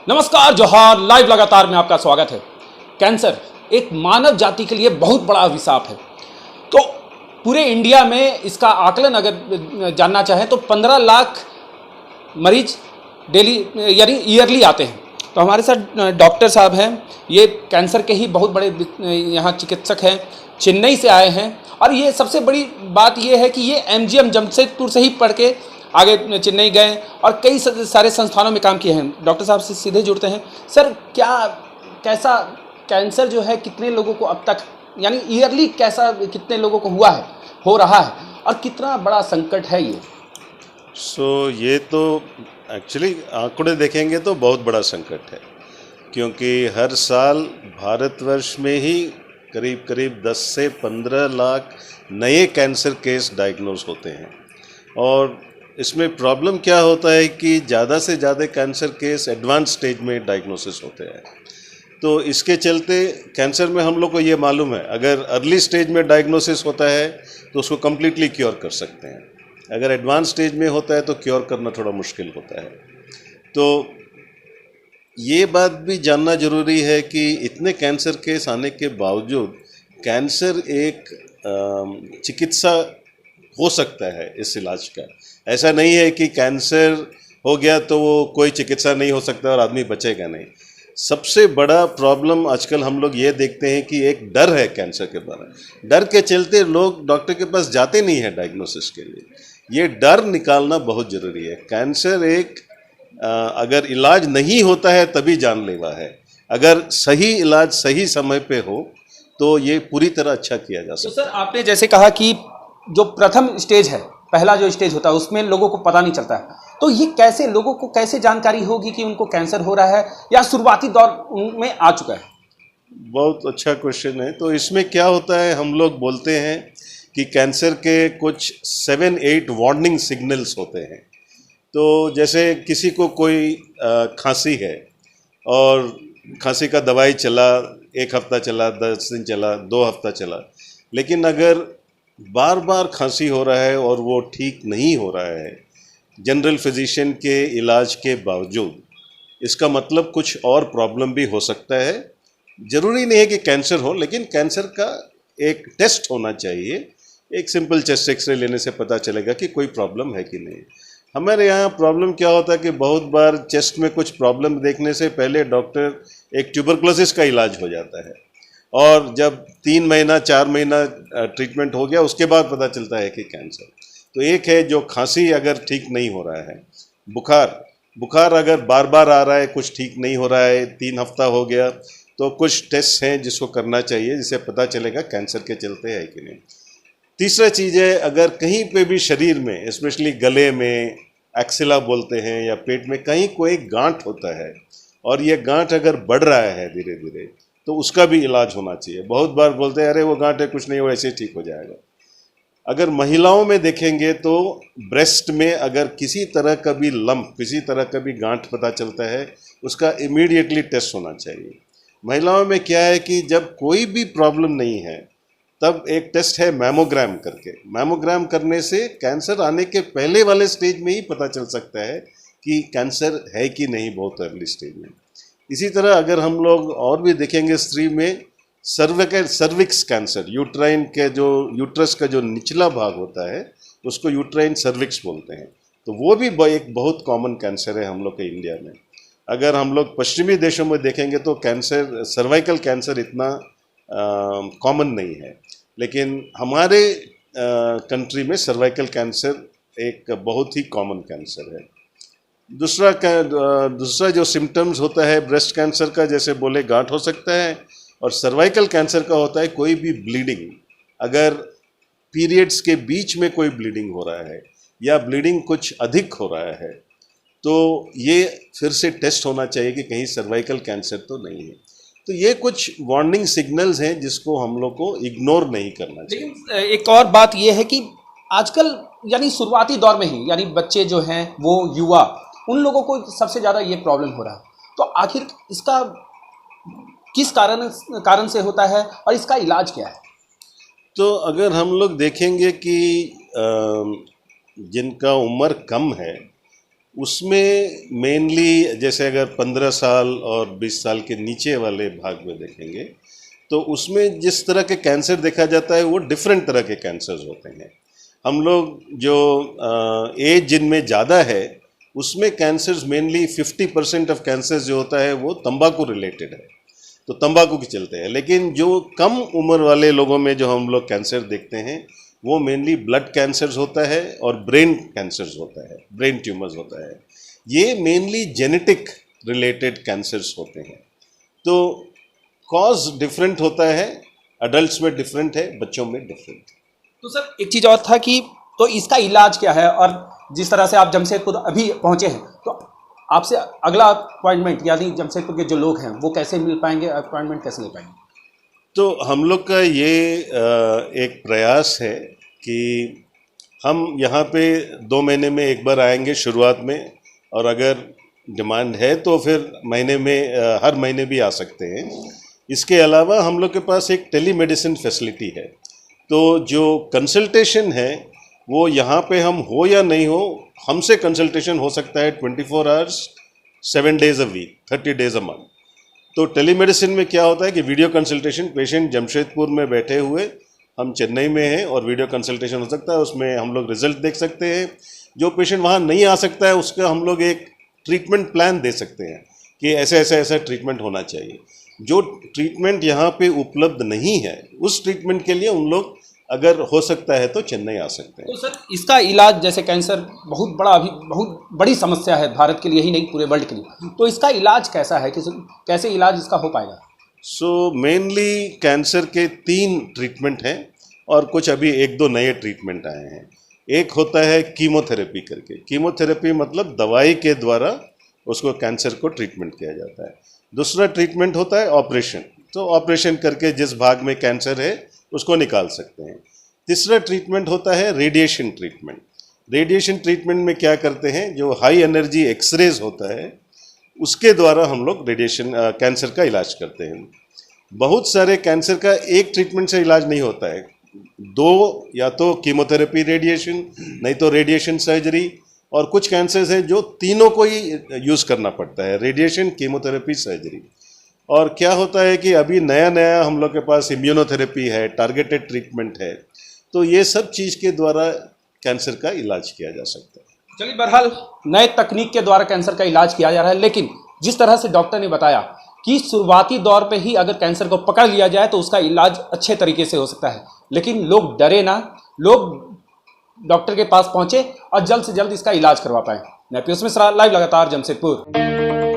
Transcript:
नमस्कार, जोहार। लाइव लगातार में आपका स्वागत है। कैंसर एक मानव जाति के लिए बहुत बड़ा अभिशाप है। तो पूरे इंडिया में इसका आकलन अगर जानना चाहें तो 15 लाख मरीज डेली यानी ईयरली आते हैं। तो हमारे साथ डॉक्टर साहब हैं, ये कैंसर के ही बहुत बड़े यहाँ चिकित्सक हैं, चेन्नई से आए हैं। और ये सबसे बड़ी बात ये है कि ये MGM जमशेदपुर से ही पढ़ के आगे चेन्नई गए और कई सारे संस्थानों में काम किए हैं। डॉक्टर साहब से सीधे जुड़ते हैं। सर, कैसा कैंसर जो है कितने लोगों को अब तक यानी ईयरली कैसा कितने लोगों को हुआ है, हो रहा है, और कितना बड़ा संकट है ये? ये तो एक्चुअली आंकड़े देखेंगे तो बहुत बड़ा संकट है, क्योंकि हर साल भारतवर्ष में ही करीब करीब 10 से 15 लाख नए कैंसर केस डायग्नोज होते हैं। और इसमें प्रॉब्लम क्या होता है कि ज़्यादा से ज़्यादा कैंसर केस एडवांस स्टेज में डायग्नोसिस होते हैं। तो इसके चलते कैंसर में हम लोग को ये मालूम है, अगर अर्ली स्टेज में डायग्नोसिस होता है तो उसको कम्प्लीटली क्योर कर सकते हैं। अगर एडवांस स्टेज में होता है तो क्योर करना थोड़ा मुश्किल होता है। तो ये बात भी जानना ज़रूरी है कि इतने कैंसर केस आने के बावजूद कैंसर एक चिकित्सा हो सकता है इस इलाज का। ऐसा नहीं है कि कैंसर हो गया तो वो कोई चिकित्सा नहीं हो सकता और आदमी बचेगा नहीं। सबसे बड़ा प्रॉब्लम आजकल हम लोग ये देखते हैं कि एक डर है कैंसर के बारे में। डर के चलते लोग डॉक्टर के पास जाते नहीं हैं डायग्नोसिस के लिए। ये डर निकालना बहुत ज़रूरी है। कैंसर एक अगर इलाज नहीं होता है तभी जानलेवा है। अगर सही इलाज सही समय पे हो तो ये पूरी तरह अच्छा किया जा सकता है। तो सर, आपने जैसे कहा कि जो प्रथम स्टेज है, पहला जो स्टेज होता है, उसमें लोगों को पता नहीं चलता है। तो ये कैसे लोगों को कैसे जानकारी होगी कि उनको कैंसर हो रहा है या शुरुआती दौर में आ चुका है? बहुत अच्छा क्वेश्चन है। तो इसमें क्या होता है, हम लोग बोलते हैं कि कैंसर के कुछ 7-8 वार्निंग सिग्नल्स होते हैं। तो जैसे किसी को कोई खांसी है और खांसी का दवाई चला, 1 हफ्ता चला, 10 दिन चला, 2 हफ्ता चला, लेकिन अगर बार बार खांसी हो रहा है और वो ठीक नहीं हो रहा है जनरल फिजिशियन के इलाज के बावजूद, इसका मतलब कुछ और प्रॉब्लम भी हो सकता है। ज़रूरी नहीं है कि कैंसर हो, लेकिन कैंसर का एक टेस्ट होना चाहिए। एक सिंपल चेस्ट एक्सरे लेने से पता चलेगा कि कोई प्रॉब्लम है कि नहीं। हमारे यहाँ प्रॉब्लम क्या होता है कि बहुत बार चेस्ट में कुछ प्रॉब्लम देखने से पहले डॉक्टर एक ट्यूबरकुलोसिस का इलाज हो जाता है, और जब 3 महीना 4 महीना ट्रीटमेंट हो गया उसके बाद पता चलता है कि कैंसर। तो एक है जो खांसी अगर ठीक नहीं हो रहा है, बुखार अगर बार बार आ रहा है, कुछ ठीक नहीं हो रहा है, 3 हफ्ता हो गया, तो कुछ टेस्ट हैं जिसको करना चाहिए, जिससे पता चलेगा कैंसर के चलते है कि नहीं। तीसरा चीज़ है, अगर कहीं पे भी शरीर में, स्पेशली गले में, एक्सिला बोलते हैं, या पेट में कहीं कोई गांठ होता है और ये गांठ अगर बढ़ रहा है धीरे धीरे, तो उसका भी इलाज होना चाहिए। बहुत बार बोलते हैं अरे वो गांठ है, कुछ नहीं हो, ऐसे ठीक हो जाएगा। अगर महिलाओं में देखेंगे तो ब्रेस्ट में अगर किसी तरह का भी लंप, किसी तरह का भी गांठ पता चलता है, उसका इमीडिएटली टेस्ट होना चाहिए। महिलाओं में क्या है कि जब कोई भी प्रॉब्लम नहीं है तब एक टेस्ट है मैमोग्राम करके। मैमोग्राम करने से कैंसर आने के पहले वाले स्टेज में ही पता चल सकता है कि कैंसर है कि नहीं, बहुत अर्ली स्टेज में। इसी तरह अगर हम लोग और भी देखेंगे, स्त्री में सर्विक्स कैंसर, यूट्राइन के जो यूट्रस का जो निचला भाग होता है उसको यूट्राइन सर्विक्स बोलते हैं। तो वो भी एक बहुत कॉमन कैंसर है हम लोग के इंडिया में। अगर हम लोग पश्चिमी देशों में देखेंगे तो कैंसर, सर्वाइकल कैंसर इतना कॉमन नहीं है, लेकिन हमारे कंट्री में सर्वाइकल कैंसर एक बहुत ही कॉमन कैंसर है। दूसरा जो सिम्टम्स होता है ब्रेस्ट कैंसर का, जैसे बोले गांठ हो सकता है, और सर्वाइकल कैंसर का होता है कोई भी ब्लीडिंग। अगर पीरियड्स के बीच में कोई ब्लीडिंग हो रहा है या ब्लीडिंग कुछ अधिक हो रहा है, तो ये फिर से टेस्ट होना चाहिए कि कहीं सर्वाइकल कैंसर तो नहीं है। तो ये कुछ वार्निंग सिग्नल्स हैं जिसको हम लोग को इग्नोर नहीं करना चाहिए। लेकिन एक और बात यह है कि आजकल यानी शुरुआती दौर में ही यानी बच्चे जो हैं, वो युवा, उन लोगों को सबसे ज़्यादा ये प्रॉब्लम हो रहा है। तो आखिर इसका किस कारण से होता है और इसका इलाज क्या है? तो अगर हम लोग देखेंगे कि जिनका उम्र कम है उसमें मेनली जैसे अगर 15 साल और 20 साल के नीचे वाले भाग में देखेंगे तो उसमें जिस तरह के कैंसर देखा जाता है वो डिफरेंट तरह के कैंसर्स होते हैं। हम लोग जो एज जिनमें ज़्यादा है उसमें कैंसर्स मेनली 50% ऑफ कैंसर्स जो होता है वो तंबाकू रिलेटेड है, तो तंबाकू के चलते हैं। लेकिन जो कम उम्र वाले लोगों में जो हम लोग कैंसर देखते हैं वो मेनली ब्लड कैंसर्स होता है और ब्रेन कैंसर्स होता है, ब्रेन ट्यूमर्स होता है। ये मेनली जेनेटिक रिलेटेड कैंसर्स होते हैं। तो कॉज डिफरेंट होता है, अडल्ट्स में डिफरेंट है, बच्चों में डिफरेंट। तो सर एक चीज़ और था कि तो इसका इलाज क्या है, और जिस तरह से आप जमशेदपुर अभी पहुंचे हैं तो आपसे अगला अपॉइंटमेंट यानी जमशेदपुर के जो लोग हैं वो कैसे मिल पाएंगे, अपॉइंटमेंट कैसे ले पाएंगे? तो हम लोग का ये एक प्रयास है कि हम यहाँ पे 2 महीने में एक बार आएंगे शुरुआत में, और अगर डिमांड है तो फिर महीने में हर महीने भी आ सकते हैं। इसके अलावा हम लोग के पास एक टेलीमेडिसिन फैसिलिटी है, तो जो कंसल्टेशन है वो यहाँ पे हम हो या नहीं हो, हमसे कंसल्टेशन हो सकता है 24 hours 7 days a week 30 days a month. तो टेलीमेडिसिन में क्या होता है कि वीडियो कंसल्टेशन, पेशेंट जमशेदपुर में बैठे हुए, हम चेन्नई में हैं और वीडियो कंसल्टेशन हो सकता है, उसमें हम लोग रिजल्ट देख सकते हैं। जो पेशेंट वहाँ नहीं आ सकता है उसका हम लोग एक ट्रीटमेंट प्लान दे सकते हैं कि ऐसे ऐसे ऐसा ट्रीटमेंट होना चाहिए। जो ट्रीटमेंट यहाँ पे उपलब्ध नहीं है उस ट्रीटमेंट के लिए उन लोग अगर हो सकता है तो चेन्नई आ सकते हैं। तो सर इसका इलाज, जैसे कैंसर बहुत बड़ा, अभी बहुत बड़ी समस्या है भारत के लिए ही नहीं पूरे वर्ल्ड के लिए, तो इसका इलाज कैसा है, कैसे इलाज इसका हो पाएगा? सो मेनली कैंसर के 3 ट्रीटमेंट हैं और कुछ अभी 1-2 नए ट्रीटमेंट आए हैं। एक होता है कीमोथेरेपी करके, कीमोथेरेपी मतलब दवाई के द्वारा उसको कैंसर को ट्रीटमेंट किया जाता है। दूसरा ट्रीटमेंट होता है ऑपरेशन, तो ऑपरेशन करके जिस भाग में कैंसर है उसको निकाल सकते हैं। तीसरा ट्रीटमेंट होता है रेडिएशन ट्रीटमेंट। रेडिएशन ट्रीटमेंट में क्या करते हैं, जो हाई एनर्जी एक्सरेज होता है उसके द्वारा हम लोग रेडिएशन कैंसर का इलाज करते हैं। बहुत सारे कैंसर का एक ट्रीटमेंट से इलाज नहीं होता है, 2 या तो कीमोथेरेपी रेडिएशन, नहीं तो रेडिएशन सर्जरी, और कुछ कैंसर्स हैं जो तीनों को ही यूज़ करना पड़ता है, रेडिएशन, कीमोथेरेपी, सर्जरी। और क्या होता है कि अभी नया नया हम लोग के पास इम्यूनोथेरेपी है, टारगेटेड ट्रीटमेंट है, तो ये सब चीज़ के द्वारा कैंसर का इलाज किया जा सकता है। चलिए, बहरहाल नए तकनीक के द्वारा कैंसर का इलाज किया जा रहा है, लेकिन जिस तरह से डॉक्टर ने बताया कि शुरुआती दौर पे ही अगर कैंसर को पकड़ लिया जाए तो उसका इलाज अच्छे तरीके से हो सकता है। लेकिन लोग डरे ना, लोग डॉक्टर के पास पहुंचे और जल्द से जल्द इसका इलाज करवा पाए। मैं पीयूष मिश्रा, लाइव लगातार जमशेदपुर।